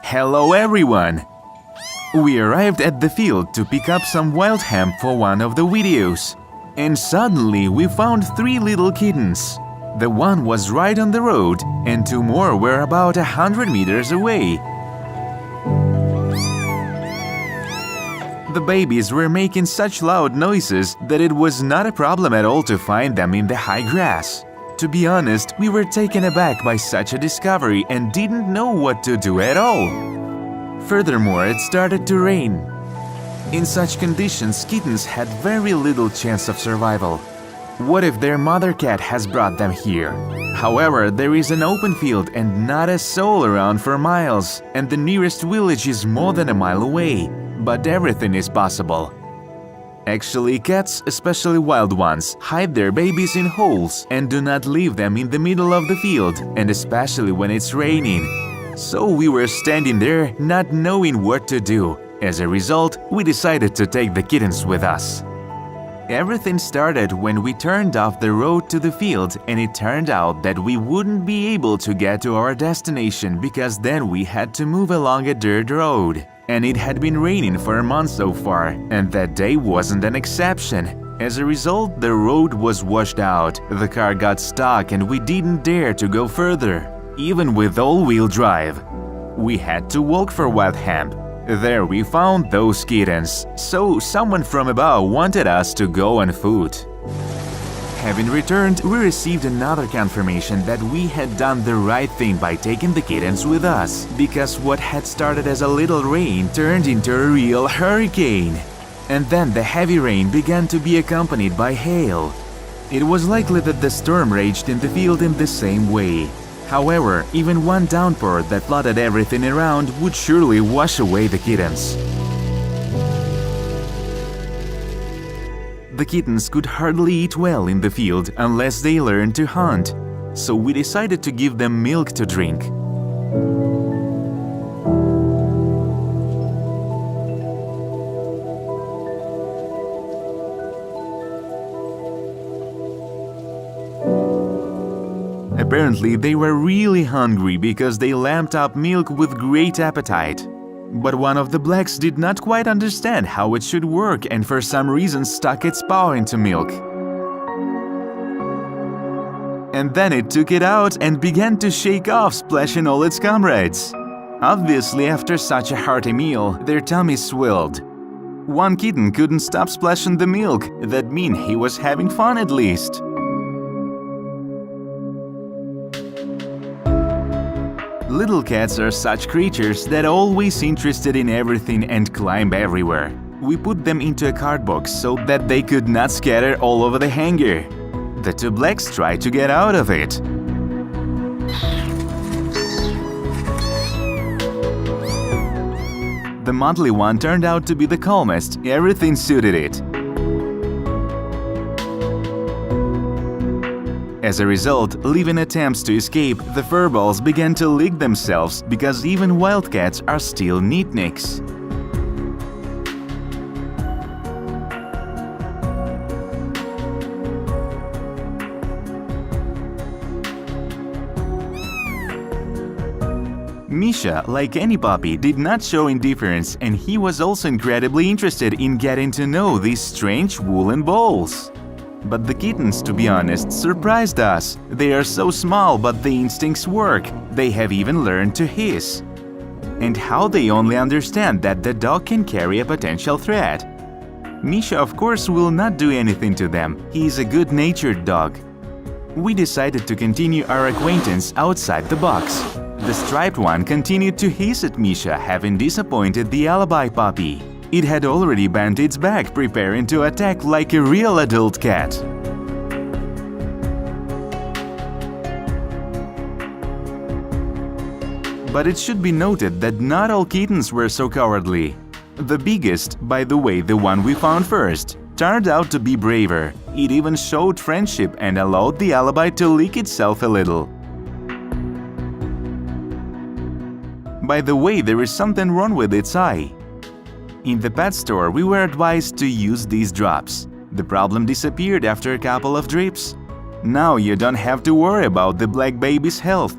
Hello everyone! We arrived at the field to pick up some wild hemp for one of the videos. And suddenly we found 3 little kittens. The one was right on the road and 2 more were about 100 meters away. The babies were making such loud noises that it was not a problem at all to find them in the high grass. To be honest, we were taken aback by such a discovery and didn't know what to do at all. Furthermore, it started to rain. In such conditions, kittens had very little chance of survival. What if their mother cat has brought them here? However, there is an open field and not a soul around for miles, and the nearest village is more than a mile away. But everything is possible. Actually, cats, especially wild ones, hide their babies in holes and do not leave them in the middle of the field, and especially when it's raining. So we were standing there, not knowing what to do. As a result, we decided to take the kittens with us. Everything started when we turned off the road to the field, and it turned out that we wouldn't be able to get to our destination because then we had to move along a dirt road. And it had been raining for a month so far, and that day wasn't an exception. As a result, the road was washed out, the car got stuck and we didn't dare to go further, even with all-wheel drive. We had to walk for wild hemp. There we found those kittens, so someone from above wanted us to go on foot. Having returned, we received another confirmation that we had done the right thing by taking the kittens with us, because what had started as a little rain turned into a real hurricane. And then the heavy rain began to be accompanied by hail. It was likely that the storm raged in the field in the same way. However, even one downpour that flooded everything around would surely wash away the kittens. The kittens could hardly eat well in the field unless they learned to hunt, so we decided to give them milk to drink. Apparently, they were really hungry because they lapped up milk with great appetite. But one of the blacks did not quite understand how it should work and for some reason stuck its paw into milk. And then it took it out and began to shake off, splashing all its comrades. Obviously, after such a hearty meal, their tummies swelled. One kitten couldn't stop splashing the milk. That meant he was having fun at least. Little cats are such creatures that are always interested in everything and climb everywhere. We put them into a card box so that they could not scatter all over the hanger. The 2 blacks tried to get out of it. The monthly one turned out to be the calmest, everything suited it. As a result, leaving attempts to escape, the furballs began to lick themselves because even wildcats are still neatniks. Misha, like any puppy, did not show indifference, and he was also incredibly interested in getting to know these strange woolen balls. But the kittens, to be honest, surprised us. They are so small, but the instincts work. They have even learned to hiss. And how they only understand that the dog can carry a potential threat. Misha, of course, will not do anything to them. He is a good-natured dog. We decided to continue our acquaintance outside the box. The striped one continued to hiss at Misha, having disappointed the alibi puppy. It had already bent its back, preparing to attack like a real adult cat. But it should be noted that not all kittens were so cowardly. The biggest, by the way, the one we found first, turned out to be braver. It even showed friendship and allowed the alibi to lick itself a little. By the way, there is something wrong with its eye. In the pet store, we were advised to use these drops. The problem disappeared after a couple of drips. Now you don't have to worry about the black baby's health.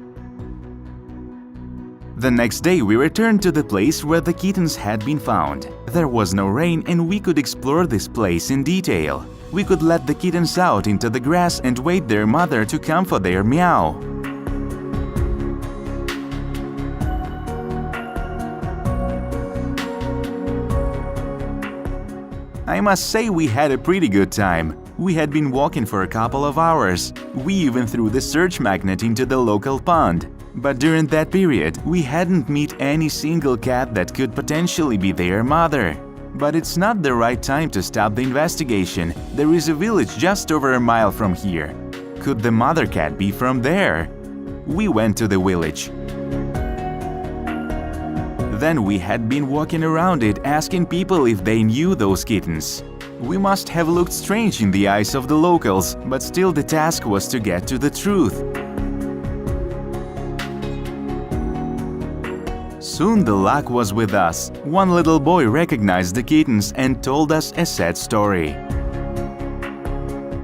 The next day we returned to the place where the kittens had been found. There was no rain and we could explore this place in detail. We could let the kittens out into the grass and wait their mother to come for their meow. I must say we had a pretty good time. We had been walking for a couple of hours. We even threw the search magnet into the local pond. But during that period, we hadn't met any single cat that could potentially be their mother. But it's not the right time to stop the investigation. There is a village just over a mile from here. Could the mother cat be from there? We went to the village. Then we had been walking around it asking people if they knew those kittens. We must have looked strange in the eyes of the locals, but still the task was to get to the truth. Soon the luck was with us. One little boy recognized the kittens and told us a sad story.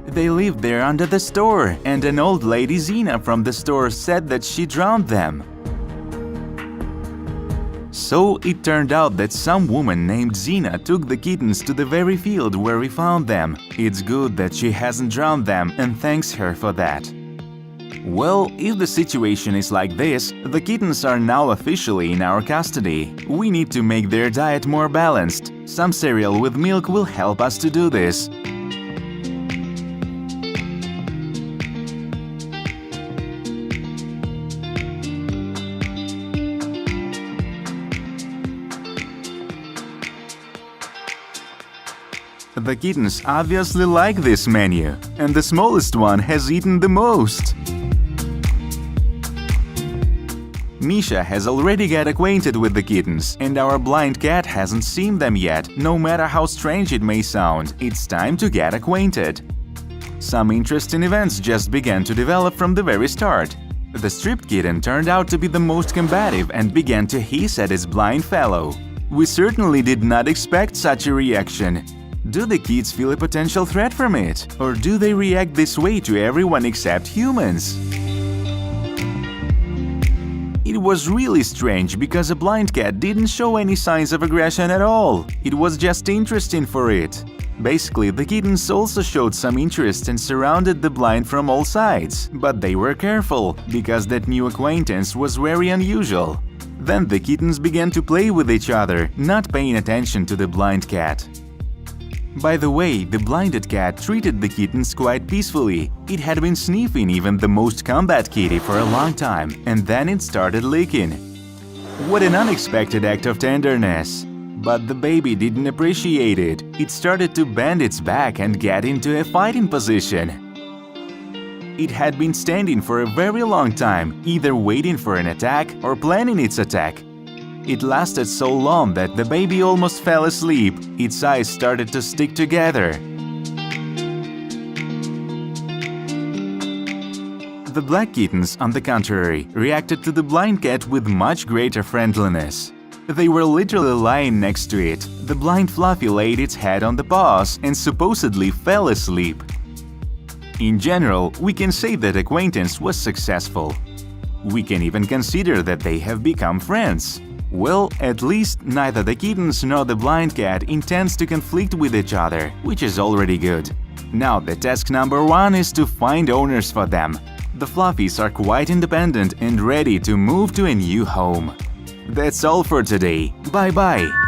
They lived there under the store, and an old lady Zina from the store said that she drowned them. So it turned out that some woman named Zina took the kittens to the very field where we found them. It's good that she hasn't drowned them, and thanks her for that. Well, if the situation is like this, the kittens are now officially in our custody. We need to make their diet more balanced. Some cereal with milk will help us to do this. The kittens obviously like this menu, and the smallest one has eaten the most. Misha has already got acquainted with the kittens, and our blind cat hasn't seen them yet. No matter how strange it may sound, it's time to get acquainted. Some interesting events just began to develop from the very start. The stripped kitten turned out to be the most combative and began to hiss at his blind fellow. We certainly did not expect such a reaction. Do the kids feel a potential threat from it? Or do they react this way to everyone except humans? It was really strange because a blind cat didn't show any signs of aggression at all. It was just interesting for it. Basically, the kittens also showed some interest and surrounded the blind from all sides. But they were careful, because that new acquaintance was very unusual. Then the kittens began to play with each other, not paying attention to the blind cat. By the way, the blinded cat treated the kittens quite peacefully. It had been sniffing even the most combat kitty for a long time, and then it started licking. What an unexpected act of tenderness! But the baby didn't appreciate it. It started to bend its back and get into a fighting position. It had been standing for a very long time, either waiting for an attack or planning its attack. It lasted so long that the baby almost fell asleep. Its eyes started to stick together. The black kittens, on the contrary, reacted to the blind cat with much greater friendliness. They were literally lying next to it. The blind Fluffy laid its head on the paws and supposedly fell asleep. In general, we can say that acquaintance was successful. We can even consider that they have become friends. Well, at least neither the kittens nor the blind cat intends to conflict with each other, which is already good. Now the task number 1 is to find owners for them. The Fluffies are quite independent and ready to move to a new home. That's all for today. Bye-bye!